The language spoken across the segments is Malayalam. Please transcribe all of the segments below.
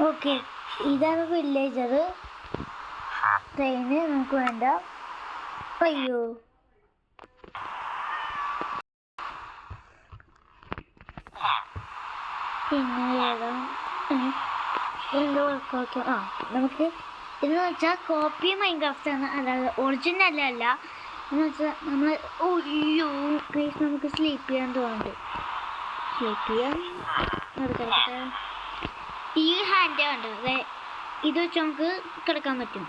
ഓക്കെ, ഇതാണ് വില്ലേജർ. ട്രെയിന് നമുക്ക് വേണ്ട. അയ്യോ, പിന്നെ എന്തോ ഓക്കെ. നമുക്ക് ഇതെന്ന് വെച്ചാൽ കോപ്പി മൈൻക്രാഫ്റ്റ് ആണ്, അതായത് ഒറിജിനൽ അല്ല. എന്ന് വെച്ചാൽ നമ്മൾ അയ്യോ ഗൈസ്, നമുക്ക് സ്ലീപ്പ് ചെയ്യാൻ തോന്നുന്നുണ്ട്. സ്ലീപ്പ് ചെയ്യാൻ കിടക്കട്ടെ. ഈ ഹാൻഡ് കണ്ടോ, ഇത് വെച്ച് നമുക്ക് കിടക്കാൻ പറ്റും.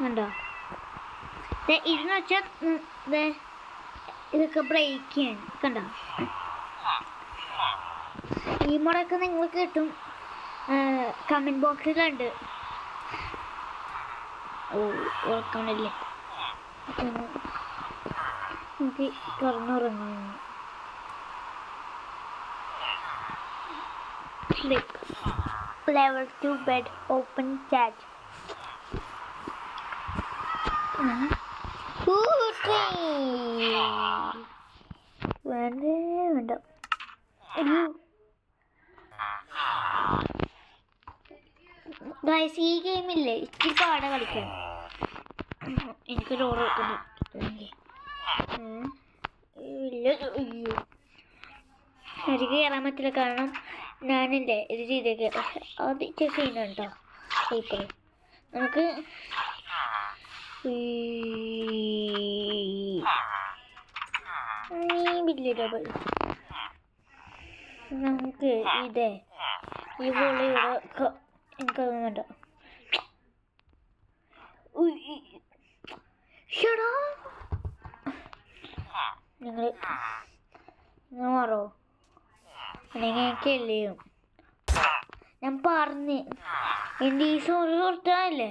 കണ്ടോ, ഇതെന്ന് വെച്ചാൽ ഇതൊക്കെ ബ്രേക്ക് ചെയ്യാൻ. കണ്ടോ, ഈ മോഡൊക്കെ നിങ്ങൾക്ക് കിട്ടും, കമൻറ്റ് ബോക്സിലുണ്ട്. ഓർക്കണില്ലേ, നമുക്ക് കിടന്നുറങ്ങാം. Level 2 bed open chat. വേണ്ട. ഗൈസ്, ഈ ഗെയിമില്ലേ ഇച്ചിരി പാടെ കളിക്കാൻ. എനിക്കൊരു ഓർഡർ വെക്കുന്നു. എനിക്ക് കയറാൻ പറ്റില്ല, കാരണം ഞാനില്ലേ ഇത് ചെയ്തേക്ക്. പക്ഷെ അത് ഇച്ചിരി സീനുണ്ടോ ഇപ്പോൾ നമുക്ക്. നമുക്ക് ഇതേ ഈ ബോളി ഇവിടെ എനിക്കതൊന്നും വേണ്ട. നിങ്ങൾ മാറോ, അല്ലെങ്കിൽ എനിക്കല്ലേയും ഞാൻ പറഞ്ഞ് എൻ്റെ ഈ സോറി കൊടുത്താലേ.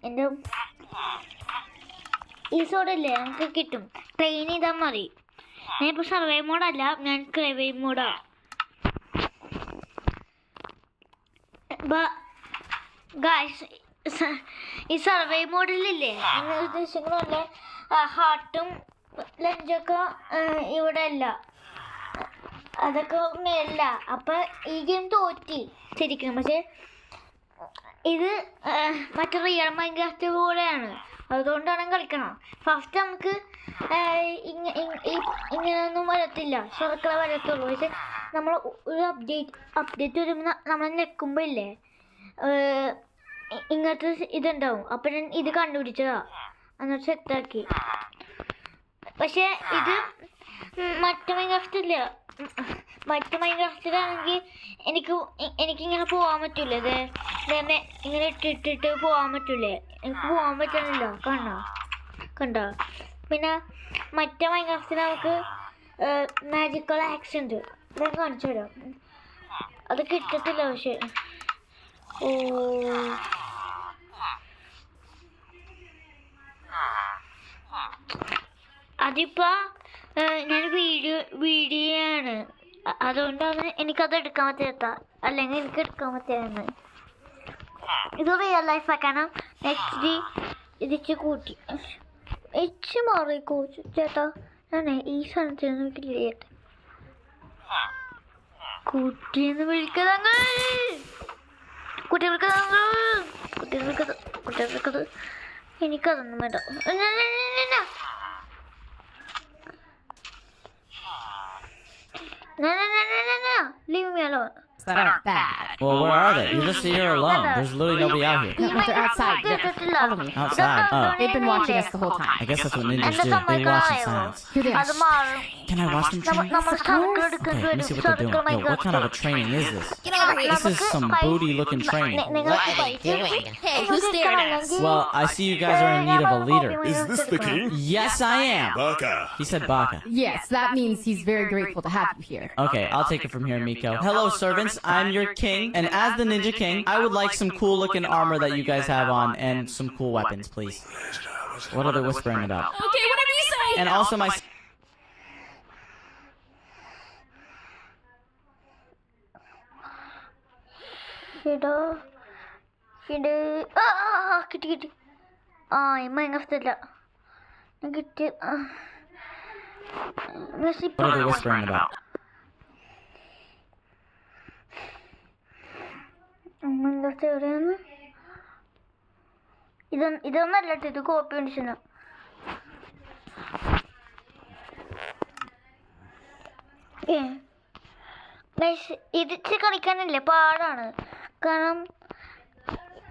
എൻ്റെ ഈ സോഡല്ലേ നമുക്ക് കിട്ടും. ട്രെയിൻ ചെയ്താൽ മതി. ഞാനിപ്പോൾ സർവൈവ് മോഡല്ല, ഞാൻ ക്രൈവൈവ് മോഡാ. ഗായ്സ്, ഈ സർവൈവ് മോഡിലില്ലേ നിങ്ങൾ ഉദ്ദേശിക്കുന്നല്ലേ ഹാർട്ടും ലഞ്ചൊക്കെ ഇവിടെ അല്ല, അതൊക്കെ മേലല്ല. അപ്പം ഈ ഗെയിം തോറ്റി ശരിക്കും. പക്ഷെ ഇത് മറ്റേ റിയൽ മൈൻക്രാഫ്റ്റ് പോലെയാണ്, അതുകൊണ്ടാണ് കളിക്കണം. ഫസ്റ്റ് നമുക്ക് ഇങ്ങനെയൊന്നും വരത്തില്ല, സർക്കിളെ വരത്തുള്ളൂ. പക്ഷെ നമ്മൾ ഒരു അപ്ഡേറ്റ് വരുമ്പോൾ നമ്മൾ ഞെക്കുമ്പോൾ ഇല്ലേ ഇങ്ങനത്തെ ഇതുണ്ടാവും. അപ്പം ഞാൻ ഇത് കണ്ടുപിടിച്ചതാ, എന്നിട്ട് സെറ്റാക്കി. പക്ഷെ ഇത് മറ്റേ മൈൻക്രാഫ്റ്റില്ല. മറ്റേ മൈൻക്രാഫ്റ്റിലാണെങ്കിൽ എനിക്കിങ്ങനെ പോകാൻ പറ്റൂലേ. ഇങ്ങനെ ഇട്ടിട്ട് പോകാൻ പറ്റൂലേ, എനിക്ക് പോകാൻ പറ്റണില്ല. കണ്ടോ. പിന്നെ മറ്റേ മൈൻക്രാഫ്റ്റിൽ നമുക്ക് മാജിക്കൽ ആക്സ് ഉണ്ട്, ഞാൻ കാണിച്ചു തരാം. അത് കിട്ടത്തില്ല. പക്ഷെ അതിപ്പോ ഞാൻ വീഡിയോ ആണ്, അതുകൊണ്ടാണ് എനിക്കത് എടുക്കാൻ പറ്റാത്ത. അല്ലെങ്കിൽ എനിക്ക് എടുക്കാൻ പറ്റാന്ന്. ഇത് റിയൽ ലൈഫ് ആക്കാനും HD ഇതിച്ച് കൂട്ടി മാറിക്കോ ചേട്ടാ. ഞാൻ ഈ സാധനത്തിന് ചെയ്യട്ടെ. കുട്ടിയെന്ന് വിളിക്കത് എനിക്കതൊന്നും വേണ്ട. Leave me alone. That aren't bad. Well, where are they? You're just here alone. There's literally nobody out here. They're outside. Follow me. Outside? Oh. They've been watching us the whole time. I guess that's what ninjas do. They watch in silence. Here they are. Can I watch them train? Okay, let me see what they're doing. Yo, what kind of a training is this? Get over here. This is some booty-looking training. What are they doing? Hey, who's staring at us? Well, I see you guys are in need of a leader. Is this the king? Yes, I am. Baka. He said Baka. Yes, that means he's very grateful to have you here. Okay, I'll take it from here, Miko. Hello, servants. I'm your king. And as the Ninja King, I would like some cool-looking armor that you guys have on and some cool weapons, please. What are they whispering about? Okay, whatever you say. And also my... കിട്ടി. മൈനഫ്റ്റല്ല കിട്ടി. What are they whispering about? Last എവിടെയാണ് ഇതൊന്നല്ല കേട്ടോ, ഇത് കോപ്പി അടിച്ചാണ്. ഇത് കളിക്കാനല്ലേ പാടാണ്, കാരണം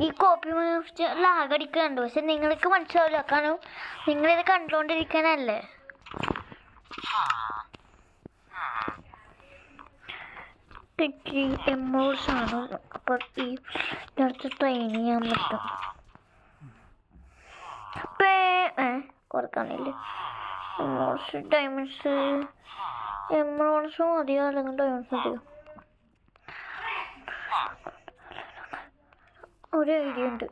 ഈ കോപ്പി ലാഗ് അടിക്കാനുണ്ട്. പക്ഷെ നിങ്ങൾക്ക് മനസ്സിലാവില്ല, കാരണം നിങ്ങളിത് കണ്ടുകൊണ്ടിരിക്കാനല്ലേ. എമോൾസ് ആണ്, അപ്പോൾ ഈ അടുത്ത് ട്രെയിൻ ചെയ്യാൻ പറ്റും. കുറക്കാനില്ലേ എമോൾസ്, ഡയമണ്ട്സ്, എമറോൾസ് മതിയോ അല്ലെങ്കിൽ ഡയമണ്ട്സ് മതിയോ? ഒരു ഐഡിയ ഉണ്ട്,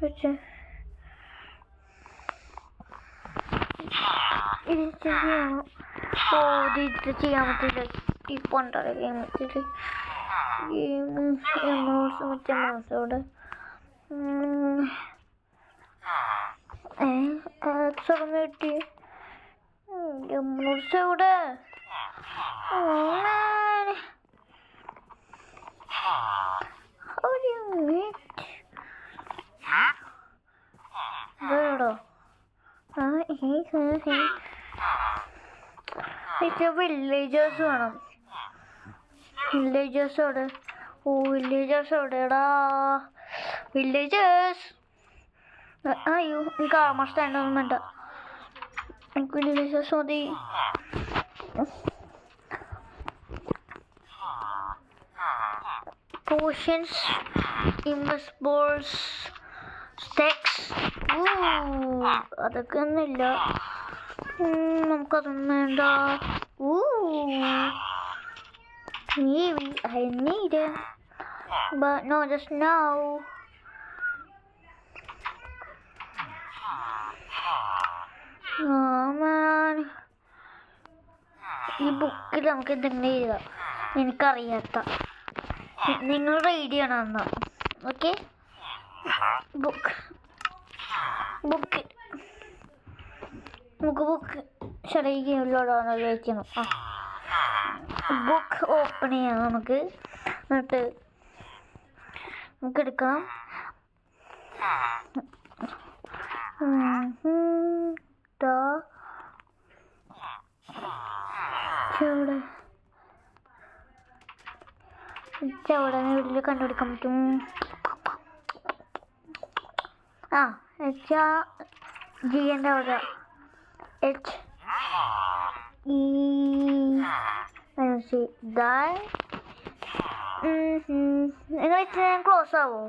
പക്ഷേ ഇത് ചെയ്യാം. ഇത് ചെയ്യാൻ പറ്റില്ല, ഈ പണ്ടാണ് ഗെയിം വെച്ചിട്ട് എമറോൾസ് മറ്റേ എമറോൾസോടെ കിട്ടി. എമറോൾസ് എവിടെ? വില്ലേജേഴ്സ് വേണം. വില്ലേജേഴ്സ് എവിടെ? വില്ലേജേഴ്സ് എവിടെടാ? വില്ലേജേഴ്സ് അയ്യോ, എനിക്ക് ആർമർ സ്റ്റാൻഡ് ഒന്നും വേണ്ട, എനിക്ക് വില്ലേജേഴ്സ് മതി. പോഷൻസ്, ഇൻവെസിബിൾസ്, സ്റ്റെക്സ്, അതൊക്കെ ഒന്നുമില്ല, നമുക്കതൊന്നും വേണ്ട. Maybe I need it, but no, just now. Oh man, ഈ ബുക്കിൽ നമുക്ക് എന്തെങ്കിലും എഴുതാം, എനിക്കറിയാത്ത. നിങ്ങൾ റീഡ് ചെയ്യണം എന്ന്. ഓക്കെ, ബുക്ക് നമുക്ക് ശരിക്കുള്ളതാണ് വയ്ക്കണം. ബുക്ക് ഓപ്പൺ ചെയ്യാം നമുക്ക്, എന്നിട്ട് നമുക്ക് എടുക്കാം. എവിടെ വീട്ടിൽ കണ്ടുപിടിക്കാൻ പറ്റും? ജിൻ്റെ അവിടെ നിങ്ങൾ ക്ലോസ് ആവോ?